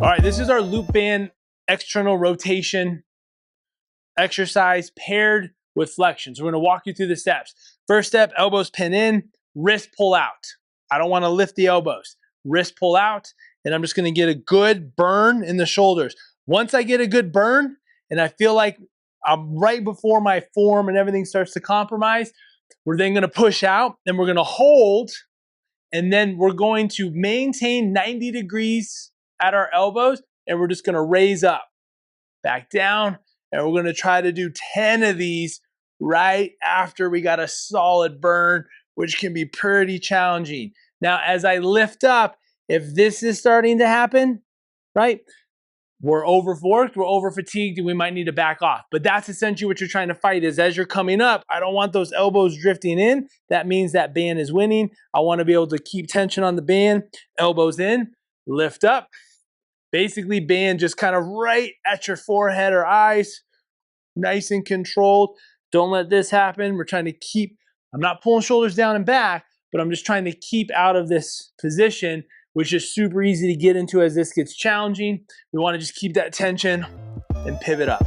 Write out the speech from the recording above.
All right, this is our loop band external rotation exercise paired with flexions. We're gonna walk you through the steps. First step, elbows pin in, wrist pull out. I don't wanna lift the elbows. Wrist pull out, and I'm just gonna get a good burn in the shoulders. Once I get a good burn, and I feel like I'm right before my form and everything starts to compromise, we're then gonna push out, and we're gonna hold, and then we're going to maintain 90 degrees at our elbows, and we're just gonna raise up, back down, and we're gonna try to do 10 of these right after we got a solid burn, which can be pretty challenging. Now, as I lift up, if this is starting to happen, right, we're overworked, we're over fatigued, and we might need to back off. But that's essentially what you're trying to fight is as you're coming up, I don't want those elbows drifting in. That means that band is winning. I want to be able to keep tension on the band, elbows in, lift up. Basically, band just kind of right at your forehead or eyes, nice and controlled. Don't let this happen. We're trying to keep, I'm not pulling shoulders down and back, but I'm just trying to keep out of this position, which is super easy to get into as this gets challenging. We want to just keep that tension and pivot up.